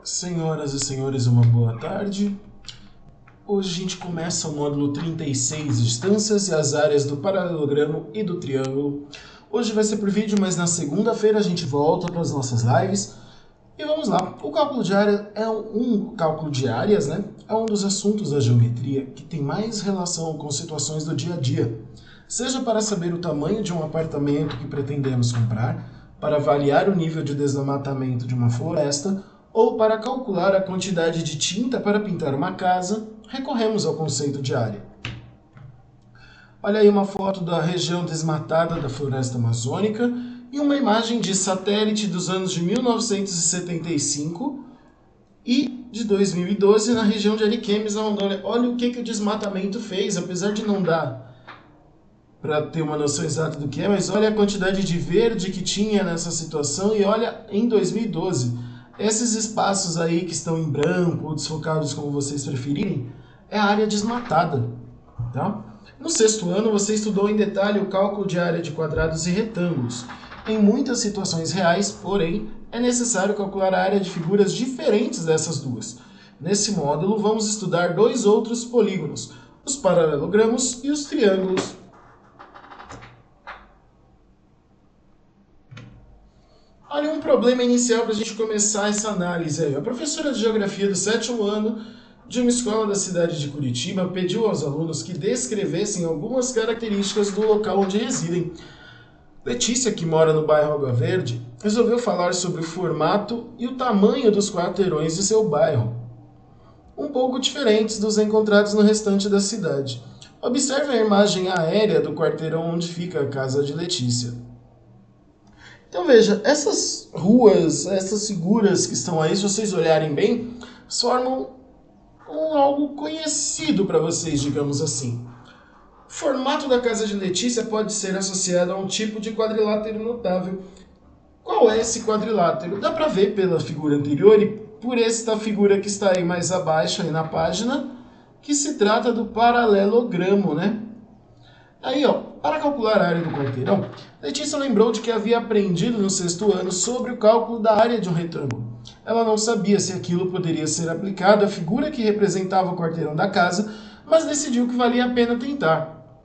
Senhoras e senhores, uma boa tarde. Hoje a gente começa o módulo 36, distâncias e as áreas do paralelogramo e do triângulo. Hoje vai ser por vídeo, mas na segunda-feira a gente volta para as nossas lives. E vamos lá, o cálculo de área é cálculo de áreas, né? É um dos assuntos da geometria que tem mais relação com situações do dia a dia. Seja para saber o tamanho de um apartamento que pretendemos comprar, para avaliar o nível de desmatamento de uma floresta, ou para calcular a quantidade de tinta para pintar uma casa, recorremos ao conceito de área. Olha aí uma foto da região desmatada da floresta amazônica e uma imagem de satélite dos anos de 1975 e de 2012 na região de Ariquemes, Rondônia. Olha o que o desmatamento fez, apesar de não dar para ter uma noção exata do que é, mas olha a quantidade de verde que tinha nessa situação e olha em 2012. Esses espaços aí que estão em branco ou desfocados, como vocês preferirem, é a área desmatada. Tá? No sexto ano, você estudou em detalhe o cálculo de área de quadrados e retângulos. Em muitas situações reais, porém, é necessário calcular a área de figuras diferentes dessas duas. Nesse módulo, vamos estudar dois outros polígonos, os paralelogramos e os triângulos. Olha um problema inicial para a gente começar essa análise aí. A professora de Geografia do sétimo ano de uma escola da cidade de Curitiba pediu aos alunos que descrevessem algumas características do local onde residem. Letícia, que mora no bairro Água Verde, resolveu falar sobre o formato e o tamanho dos quarteirões de seu bairro, um pouco diferentes dos encontrados no restante da cidade. Observe a imagem aérea do quarteirão onde fica a casa de Letícia. Então veja, essas ruas, essas figuras que estão aí, se vocês olharem bem, formam algo conhecido para vocês, digamos assim. O formato da casa de Letícia pode ser associado a um tipo de quadrilátero notável. Qual é esse quadrilátero? Dá para ver pela figura anterior e por esta figura que está aí mais abaixo aí na página, que se trata do paralelogramo, né? Aí, para calcular a área do quarteirão, Letícia lembrou de que havia aprendido no sexto ano sobre o cálculo da área de um retângulo. Ela não sabia se aquilo poderia ser aplicado à figura que representava o quarteirão da casa, mas decidiu que valia a pena tentar.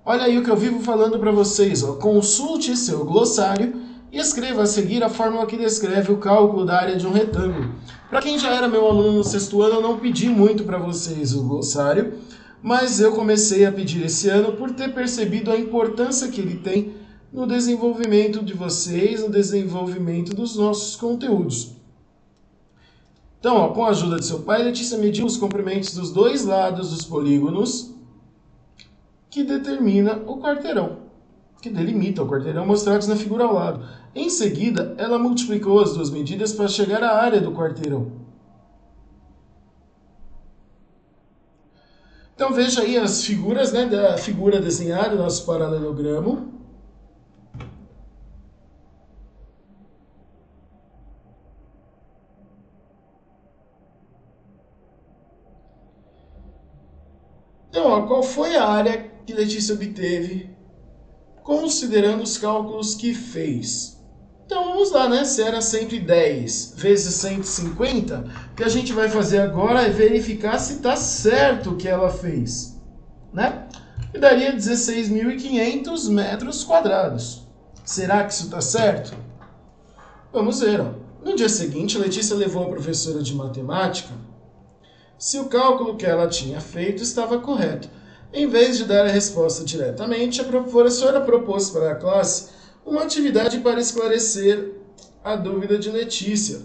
Olha aí o que eu vivo falando para vocês. Consulte seu glossário e escreva a seguir a fórmula que descreve o cálculo da área de um retângulo. Para quem já era meu aluno no sexto ano, eu não pedi muito para vocês o glossário, mas eu comecei a pedir esse ano por ter percebido a importância que ele tem no desenvolvimento de vocês, no desenvolvimento dos nossos conteúdos. Então, com a ajuda de seu pai, Letícia mediu os comprimentos dos dois lados dos polígonos que determina o quarteirão, que delimita o quarteirão mostrados na figura ao lado. Em seguida, ela multiplicou as duas medidas para chegar à área do quarteirão. Então veja aí as figuras, né, da figura desenhada, nosso paralelogramo. Então, qual foi a área que Letícia obteve considerando os cálculos que fez? Então vamos lá, né? Se era 110 vezes 150, o que a gente vai fazer agora é verificar se está certo o que ela fez, né? E daria 16.500 metros quadrados. Será que isso está certo? Vamos ver. No dia seguinte, Letícia levou a professora de matemática se o cálculo que ela tinha feito estava correto. Em vez de dar a resposta diretamente, a professora propôs para a classe uma atividade para esclarecer a dúvida de Letícia.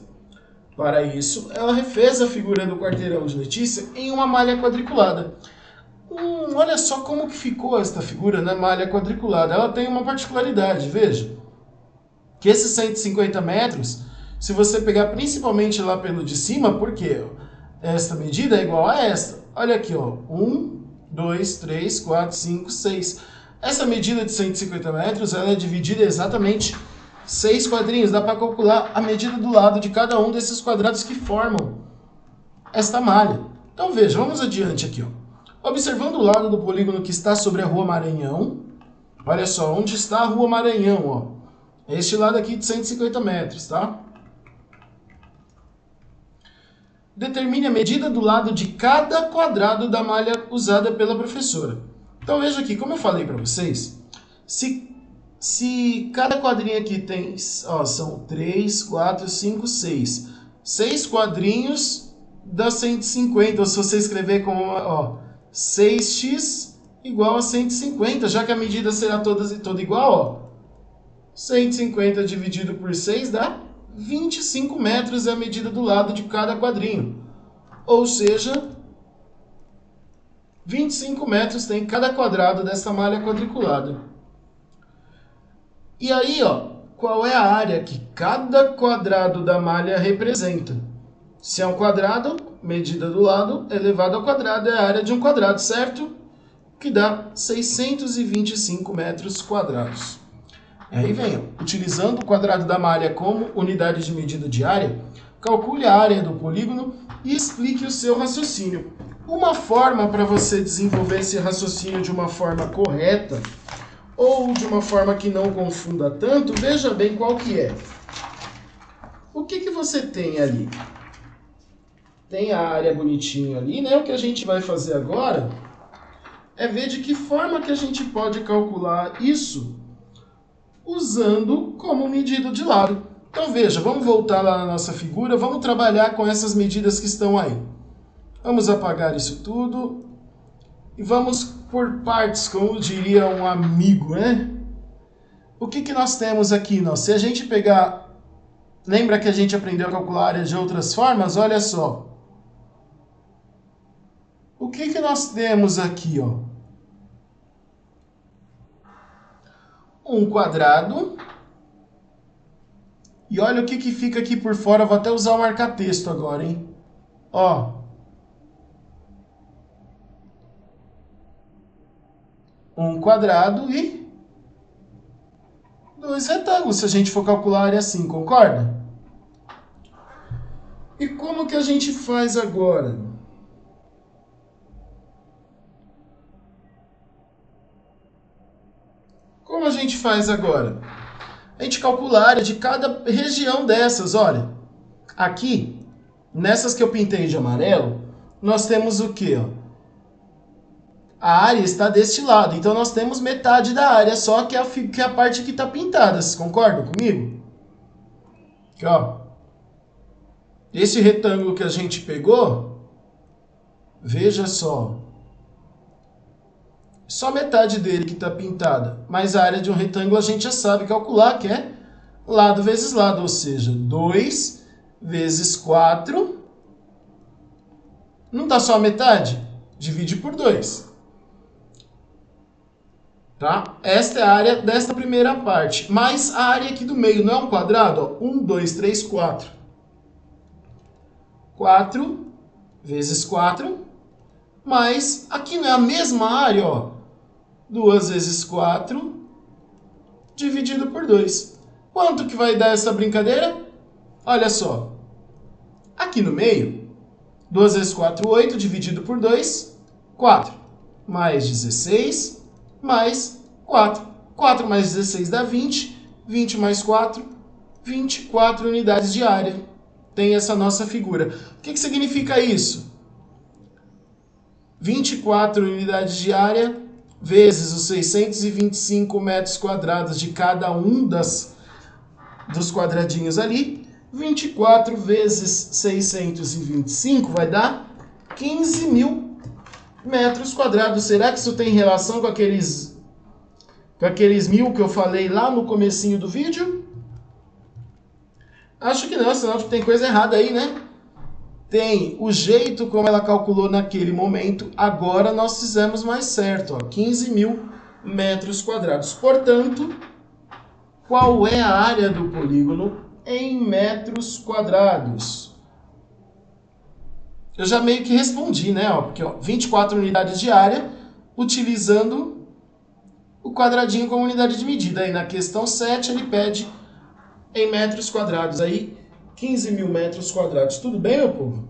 Para isso, ela refez a figura do quarteirão de Letícia em uma malha quadriculada. Olha só como que ficou esta figura na malha quadriculada. Ela tem uma particularidade, veja. Que esses 150 metros, se você pegar principalmente lá pelo de cima, por quê? Esta medida é igual a esta. Olha aqui, 1, 2, 3, 4, 5, 6. Essa medida de 150 metros ela é dividida exatamente 6 quadrinhos. Dá para calcular a medida do lado de cada um desses quadrados que formam esta malha. Então veja, vamos adiante aqui. Observando o lado do polígono que está sobre a Rua Maranhão. Olha só, onde está a Rua Maranhão? Este lado aqui de 150 metros, tá? determine a medida do lado de cada quadrado da malha usada pela professora. Então veja aqui, como eu falei para vocês, se cada quadrinho aqui tem, são 3, 4, 5, 6. 6 quadrinhos dá 150, ou se você escrever como 6x igual a 150, já que a medida será toda igual, 150 dividido por 6 dá 25 metros, é a medida do lado de cada quadrinho. Ou seja, 25 metros tem cada quadrado dessa malha quadriculada. E aí, qual é a área que cada quadrado da malha representa? Se é um quadrado, medida do lado elevado ao quadrado é a área de um quadrado, certo? Que dá 625 metros quadrados. Aí vem, utilizando o quadrado da malha como unidade de medida de área, calcule a área do polígono e explique o seu raciocínio. Uma forma para você desenvolver esse raciocínio de uma forma correta ou de uma forma que não confunda tanto, veja bem qual que é. O que você tem ali? Tem a área bonitinha ali, né? O que a gente vai fazer agora é ver de que forma que a gente pode calcular isso usando como medida de lado. Então veja, vamos voltar lá na nossa figura, vamos trabalhar com essas medidas que estão aí. Vamos apagar isso tudo e vamos por partes, como diria um amigo, né? O que nós temos aqui? Se a gente pegar... Lembra que a gente aprendeu a calcular a área de outras formas? Olha só. O que nós temos aqui, Um quadrado. E olha o que fica aqui por fora. Vou até usar o marca-texto agora, hein? Um quadrado e 2 retângulos, se a gente for calcular a área assim, concorda? E como que a gente faz agora? Como a gente faz agora? A gente calcula a área de cada região dessas, olha. Aqui, nessas que eu pintei de amarelo, nós temos o quê? A área está deste lado, então nós temos metade da área, só que é a parte que está pintada, vocês concordam comigo? Aqui, esse retângulo que a gente pegou, veja só metade dele que está pintada, mas a área de um retângulo a gente já sabe calcular, que é lado vezes lado, ou seja, 2 vezes 4, não dá só a metade? Divide por 2. Tá? Esta é a área desta primeira parte. Mas a área aqui do meio não é um quadrado? 1, 2, 3, 4. 4 vezes 4. Mas aqui não é a mesma área? 2 vezes 4 dividido por 2. Quanto que vai dar essa brincadeira? Olha só. Aqui no meio, 2 vezes 4, 8, dividido por 2, 4. Mais 16... mais 4. 4 mais 16 dá 20. 20 mais 4, 24 unidades de área. Tem essa nossa figura. O que significa isso? 24 unidades de área vezes os 625 metros quadrados de cada um dos quadradinhos ali. 24 vezes 625 vai dar 15 mil metros quadrados. Será que isso tem relação com aqueles 1000 que eu falei lá no comecinho do vídeo? Acho que não, senão tem coisa errada aí, né? Tem o jeito como ela calculou naquele momento, agora nós fizemos mais certo, 15 mil metros quadrados. Portanto, qual é a área do polígono em metros quadrados? Eu já meio que respondi, né? Porque 24 unidades de área, utilizando o quadradinho como unidade de medida. Aí na questão 7 ele pede em metros quadrados. Aí 15 mil metros quadrados. Tudo bem, meu povo?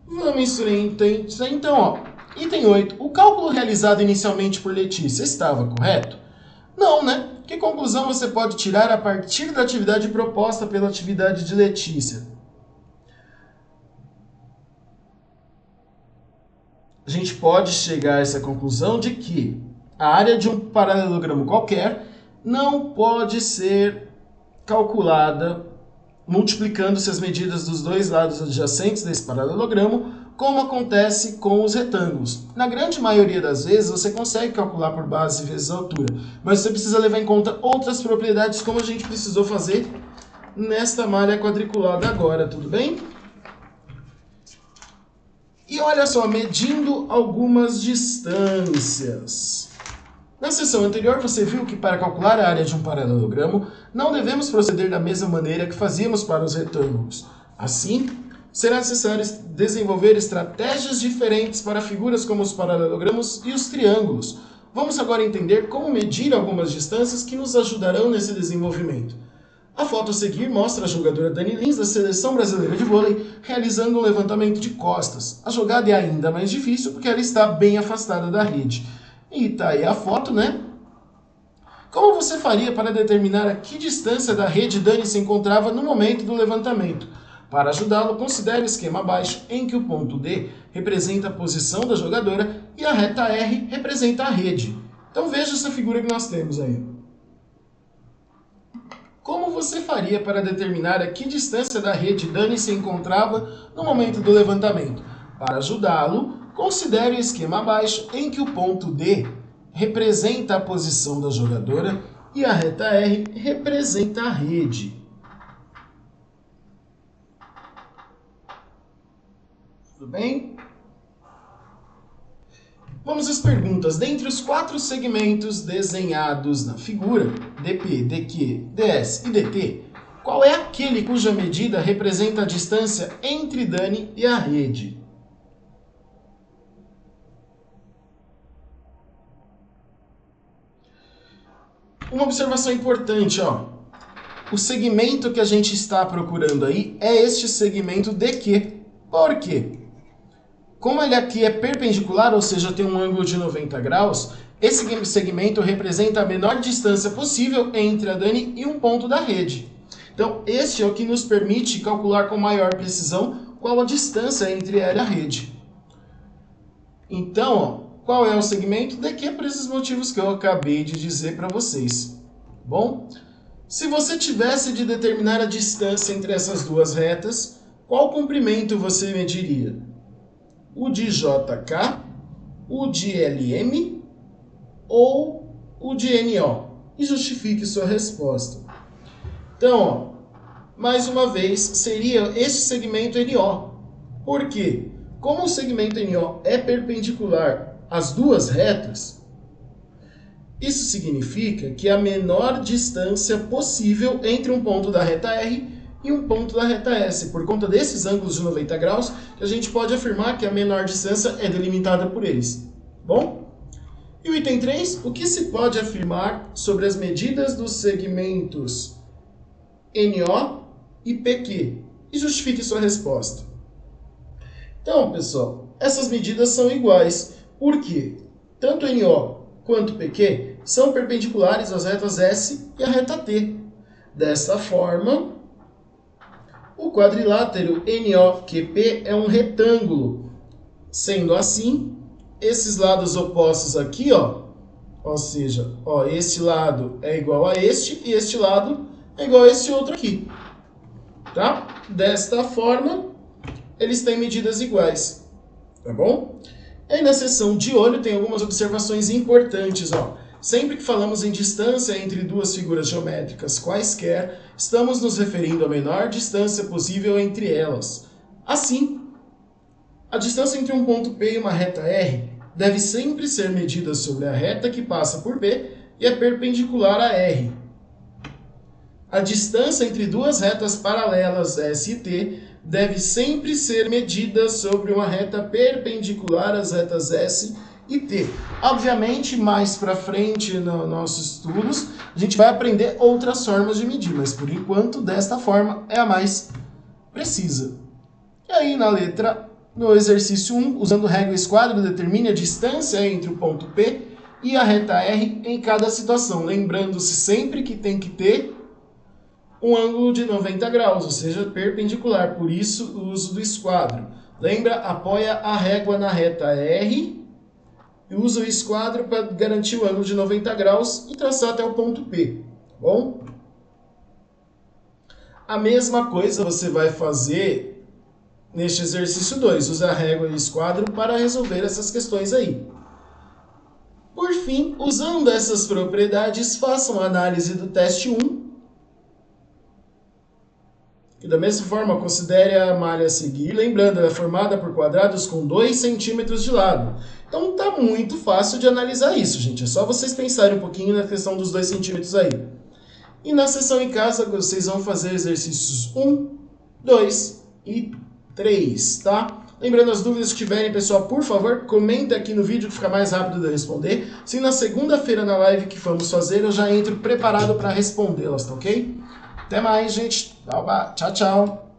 Vamos em frente. Então, item 8. O cálculo realizado inicialmente por Letícia estava correto? Não, né? Que conclusão você pode tirar a partir da atividade proposta pela atividade de Letícia? a gente pode chegar a essa conclusão de que a área de um paralelogramo qualquer não pode ser calculada multiplicando-se as medidas dos dois lados adjacentes desse paralelogramo, como acontece com os retângulos. Na grande maioria das vezes, você consegue calcular por base vezes altura, mas você precisa levar em conta outras propriedades, como a gente precisou fazer nesta malha quadriculada agora, tudo bem? E olha só, medindo algumas distâncias. Na seção anterior, você viu que para calcular a área de um paralelogramo, não devemos proceder da mesma maneira que fazíamos para os retângulos. Assim, será necessário desenvolver estratégias diferentes para figuras como os paralelogramos e os triângulos. Vamos agora entender como medir algumas distâncias que nos ajudarão nesse desenvolvimento. A foto a seguir mostra a jogadora Dani Lins, da Seleção Brasileira de Vôlei, realizando um levantamento de costas. A jogada é ainda mais difícil porque ela está bem afastada da rede. E tá aí a foto, né? Como você faria para determinar a que distância da rede Dani se encontrava no momento do levantamento? Para ajudá-lo, considere o esquema abaixo, em que o ponto D representa a posição da jogadora e a reta R representa a rede. Então veja essa figura que nós temos aí. Como você faria para determinar a que distância da rede Dani se encontrava no momento do levantamento? Para ajudá-lo, considere o esquema abaixo, em que o ponto D representa a posição da jogadora e a reta R representa a rede. Tudo bem? Vamos às perguntas. Dentre os 4 segmentos desenhados na figura, DP, DQ, DS e DT, qual é aquele cuja medida representa a distância entre Dani e a rede? Uma observação importante, ó. O segmento que a gente está procurando aí é este segmento DQ. Por quê? Como ele aqui é perpendicular, ou seja, tem um ângulo de 90 graus, esse segmento representa a menor distância possível entre a Dani e um ponto da rede. Então, este é o que nos permite calcular com maior precisão qual a distância entre ela e a rede. Então, ó, qual é o segmento? Daqui é por esses motivos que eu acabei de dizer para vocês. Bom, se você tivesse de determinar a distância entre essas duas retas, qual comprimento você mediria? O de JK, o de LM ou o de NO? E justifique sua resposta. Então, ó, mais uma vez, seria este segmento NO. Por quê? Como o segmento NO é perpendicular às duas retas, isso significa que a menor distância possível entre um ponto da reta R e um ponto da reta S. Por conta desses ângulos de 90 graus, que a gente pode afirmar que a menor distância é delimitada por eles. Bom? E o item 3, o que se pode afirmar sobre as medidas dos segmentos NO e PQ? E justifique sua resposta. Então, pessoal, essas medidas são iguais. Por quê? Tanto NO quanto PQ são perpendiculares às retas S e à reta T. Desta forma, o quadrilátero NOQP é um retângulo. Sendo assim, esses lados opostos aqui, ó, ou seja, ó, este lado é igual a este e este lado é igual a este outro aqui. Tá? Desta forma, eles têm medidas iguais. Tá bom? E aí na seção de olho tem algumas observações importantes, ó. Sempre que falamos em distância entre duas figuras geométricas quaisquer, estamos nos referindo à menor distância possível entre elas. Assim, a distância entre um ponto P e uma reta R deve sempre ser medida sobre a reta que passa por P e é perpendicular a R. A distância entre duas retas paralelas S e T deve sempre ser medida sobre uma reta perpendicular às retas S e T. Obviamente, mais para frente nos nossos estudos, a gente vai aprender outras formas de medir, mas por enquanto, desta forma é a mais precisa. E aí, na letra, no exercício 1, usando régua e esquadro, determine a distância entre o ponto P e a reta R em cada situação, lembrando-se sempre que tem que ter um ângulo de 90 graus, ou seja, perpendicular, por isso o uso do esquadro. Lembra? Apoia a régua na reta R e usa o esquadro para garantir o ângulo de 90 graus e traçar até o ponto P, tá bom? A mesma coisa você vai fazer neste exercício 2, usa a régua e o esquadro para resolver essas questões aí. Por fim, usando essas propriedades, façam a análise do teste 1. E da mesma forma, considere a malha a seguir. Lembrando, ela é formada por quadrados com 2 centímetros de lado. Então tá muito fácil de analisar isso, gente. É só vocês pensarem um pouquinho na questão dos 2 centímetros aí. E na sessão em casa, vocês vão fazer exercícios 1, 2 e 3, tá? Lembrando, as dúvidas que tiverem, pessoal, por favor, comenta aqui no vídeo que fica mais rápido de eu responder. Se na segunda-feira na live que vamos fazer, eu já entro preparado para respondê-las, tá ok? Até mais, gente. Tchau, tchau.